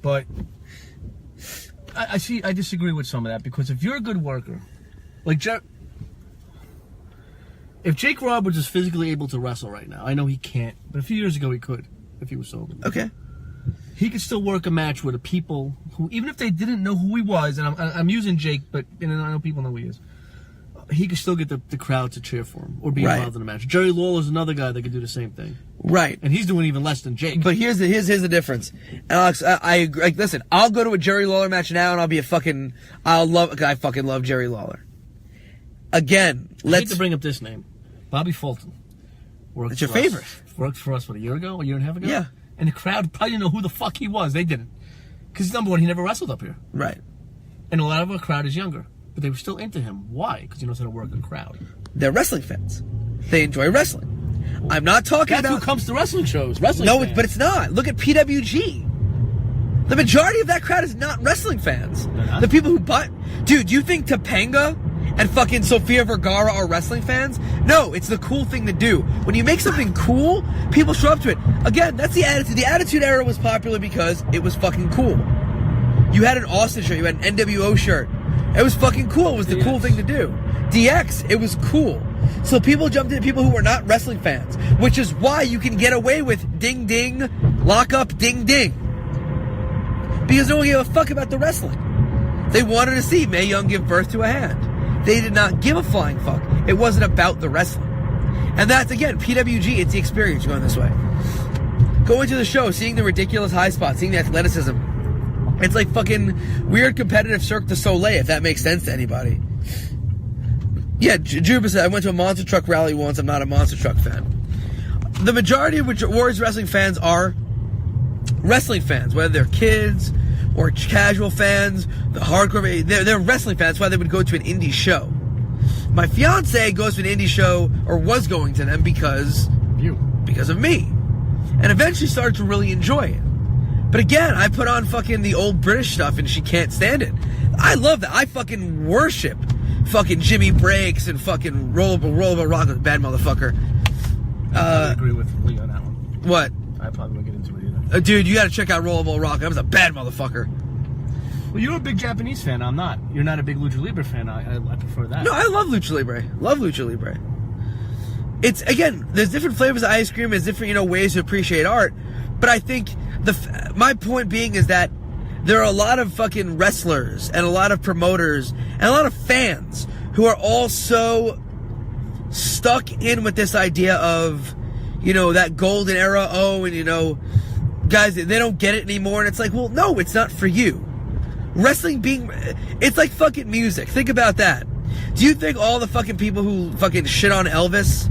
But I disagree with some of that, because if you're a good worker, like if Jake Roberts is physically able to wrestle right now, I know he can't, but a few years ago he could, if he was sober. Okay. He could still work a match with the people who, even if they didn't know who he was, and I'm using Jake, but I know people know who he is, he could still get the crowd to cheer for him or be involved in the match. Jerry Lawler's another guy that could do the same thing. Right. And he's doing even less than Jake. But here's the difference. Alex, I agree. Like, listen, I'll go to a Jerry Lawler match now and I'll be I fucking love Jerry Lawler. Again, I hate to bring up this name. Bobby Fulton. It's your favorite. Worked for us, a year and a half ago? Yeah. And the crowd probably didn't know who the fuck he was. They didn't. Because number one, he never wrestled up here. Right. And a lot of our crowd is younger. But they were still into him. Why? Because he knows how to work a crowd. They're wrestling fans. They enjoy wrestling. I'm not talking about... That's who comes to wrestling shows. But it's not. Look at PWG. The majority of that crowd is not wrestling fans. The people who buy... Dude, you think Topanga and fucking Sofia Vergara are wrestling fans? No, it's the cool thing to do. When you make something cool, people show up to it. Again, that's the attitude. The Attitude Era was popular because it was fucking cool. You had an Austin shirt. You had an NWO shirt. It was fucking cool. It was the cool thing to do. DX, it was cool. So people jumped into people who were not wrestling fans, which is why you can get away with ding ding, lock up, ding ding. Because no one gave a fuck about the wrestling. They wanted to see Mae Young give birth to a hand. They did not give a flying fuck. It wasn't about the wrestling. And that's, again, PWG, it's the experience going this way. Going to the show, seeing the ridiculous high spots, seeing the athleticism. It's like fucking weird competitive Cirque du Soleil, if that makes sense to anybody. Yeah, Juba said, I went to a monster truck rally once, I'm not a monster truck fan. The majority of Warriors wrestling fans are wrestling fans, whether they're kids or casual fans, the hardcore, they're wrestling fans. That's why they would go to an indie show. My fiance goes to an indie show, or was going to them because of me. And eventually started to really enjoy it. But again, I put on fucking the old British stuff and she can't stand it. I love that. I fucking worship fucking Jimmy Breaks and fucking Roll Up Rock, bad motherfucker. I agree with Lee on that one. What? I probably won't get into it either. Dude, you gotta check out Roll Up Rock. That was a bad motherfucker. Well, you're a big Japanese fan. I'm not. You're not a big Lucha Libre fan. I prefer that. No, I love Lucha Libre. Love Lucha Libre. It's, again, there's different flavors of ice cream. There's different, ways to appreciate art. But I think my point being is that there are a lot of fucking wrestlers and a lot of promoters and a lot of fans who are all so stuck in with this idea of, that golden era. Oh, and, guys, they don't get it anymore. And it's like, well, no, it's not for you. Wrestling it's like fucking music. Think about that. Do you think all the fucking people who fucking shit on Elvis,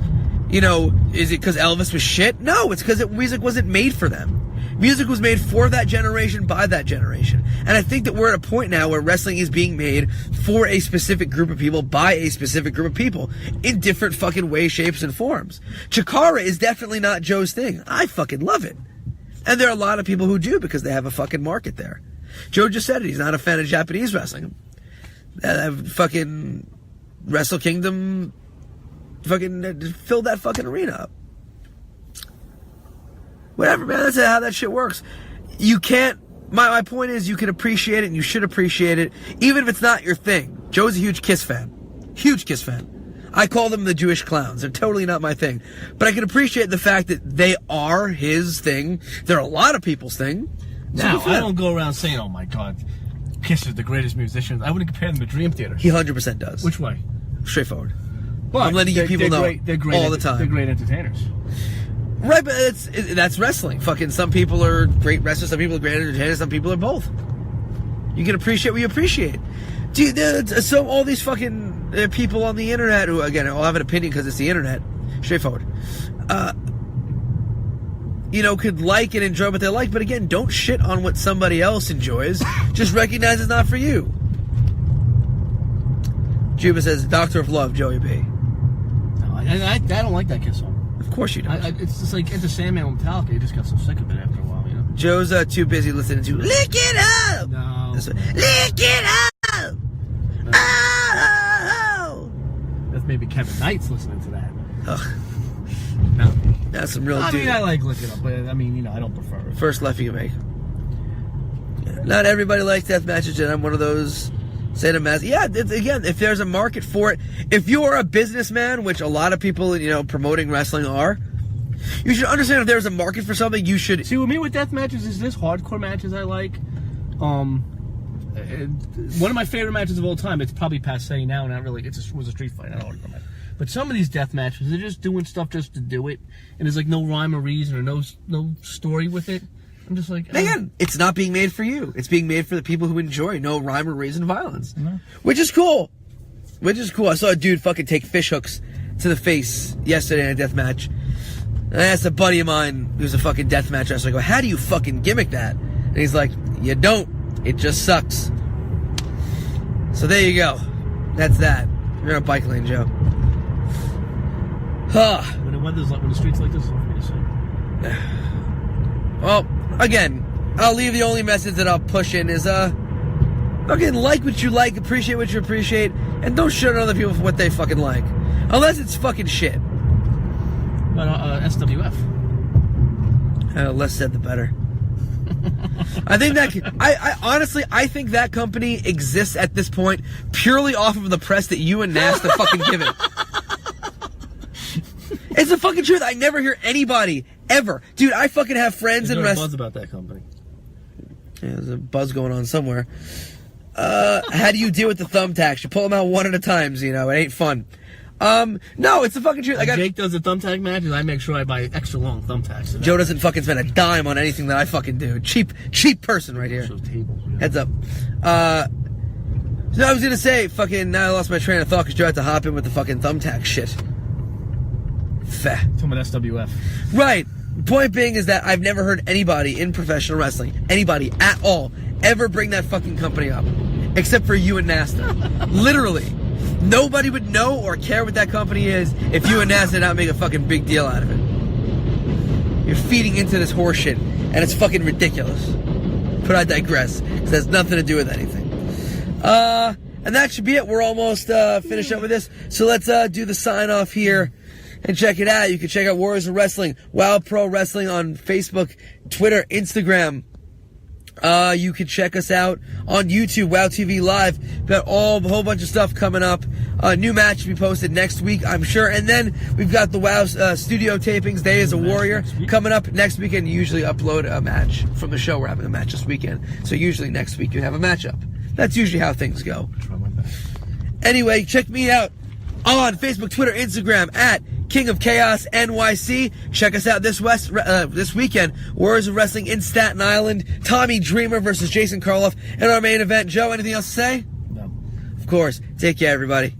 is it because Elvis was shit? No, it's because music wasn't made for them. Music was made for that generation, by that generation. And I think that we're at a point now where wrestling is being made for a specific group of people, by a specific group of people, in different fucking ways, shapes, and forms. Chikara is definitely not Joe's thing. I fucking love it. And there are a lot of people who do because they have a fucking market there. Joe just said it. He's not a fan of Japanese wrestling. Fucking Wrestle Kingdom fucking filled that fucking arena up. Whatever, man. That's how that shit works. You can't... My point is, you can appreciate it, and you should appreciate it, even if it's not your thing. Joe's a huge Kiss fan. Huge Kiss fan. I call them the Jewish clowns. They're totally not my thing. But I can appreciate the fact that they are his thing. They're a lot of people's thing. Now, I don't go around saying, oh my God, Kiss is the greatest musicians. I wouldn't compare them to Dream Theater. He 100% does. Which way? Straightforward. But I'm letting you people know they're great all the time. They're great entertainers. Right, but that's wrestling. Fucking some people are great wrestlers, some people are great entertainers, some people are both. You can appreciate what you appreciate. Dude, so all these fucking people on the internet who, again, all have an opinion because it's the internet. Straightforward. Could like and enjoy what they like, but again, don't shit on what somebody else enjoys. Just recognize it's not for you. Juba says, Doctor of Love, Joey B. No, I don't like that Kiss song. Of course you don't. It's just like Enter Sandman with Metallica. You just got so sick of it after a while, Joe's too busy listening to Lick It Up! No. Lick It Up! No. Oh! That's maybe Kevin Knight's listening to that. Ugh. No. That's some real I mean, I like Lick It Up, but I don't prefer it. First left you can make. Not everybody likes death matches, and I'm one of those. Say them as, yeah, again, if there's a market for it, if you're a businessman, which a lot of people, promoting wrestling are, you should understand if there's a market for something, you should. See, with me with death matches is this hardcore matches I like. One of my favorite matches of all time, it's probably passe now, not really, was a street fight, not a hardcore match. But some of these death matches, they're just doing stuff just to do it, and there's like no rhyme or reason or no story with it. I'm just like... Again, it's not being made for you. It's being made for the people who enjoy no rhyme or reason violence. Mm-hmm. Which is cool. I saw a dude fucking take fish hooks to the face yesterday in a death match. And I asked a buddy of mine who's a fucking death match wrestler, I go, how do you fucking gimmick that? And he's like, you don't. It just sucks. So there you go. That's that. You're in a bike lane, Joe. Huh. When the streets like this, it's hard for me to say. Well, again, I'll leave the only message that I'll push in is, fucking like what you like, appreciate what you appreciate, and don't shit on other people for what they fucking like. Unless it's fucking shit. But, SWF. Less said the better. I think that, I honestly, I think that company exists at this point purely off of the press that you and Nasta fucking give it. It's the fucking truth. I never hear anybody ever. Dude, I fucking have friends in wrestling. Buzz about that company. Yeah, there's a buzz going on somewhere. How do you deal with the thumbtacks? You pull them out one at a time, it ain't fun. No, it's the fucking truth. Jake does the thumbtack matches. I make sure I buy extra long thumbtacks. Joe doesn't fucking spend a dime on anything that I fucking do. Cheap person right here. Tables, yeah. Heads up. So I was gonna say, fucking, now I lost my train of thought because Joe had to hop in with the fucking thumbtack shit. Talking about SWF. Right. Point being is that I've never heard anybody in professional wrestling, anybody at all, ever bring that fucking company up. Except for you and Nasta. Literally. Nobody would know or care what that company is if you and Nasta did not make a fucking big deal out of it. You're feeding into this horseshit, and it's fucking ridiculous. But I digress, because it has nothing to do with anything. And that should be it. We're almost finished up with this. So let's do the sign-off here. And check it out. You can check out Warriors of Wrestling, WoW Pro Wrestling on Facebook, Twitter, Instagram. You can check us out on YouTube, WoW TV Live. Got a whole bunch of stuff coming up. New match will be posted next week, I'm sure. And then we've got the WoW studio tapings, Day as a Warrior, coming up next weekend. Usually upload a match from the show. We're having a match this weekend. So usually next week you have a matchup. That's usually how things go. Anyway, check me out on Facebook, Twitter, Instagram at King of Chaos NYC. Check us out this weekend. Warriors of Wrestling in Staten Island. Tommy Dreamer versus Jason Karloff in our main event. Joe, anything else to say? No. Of course. Take care, everybody.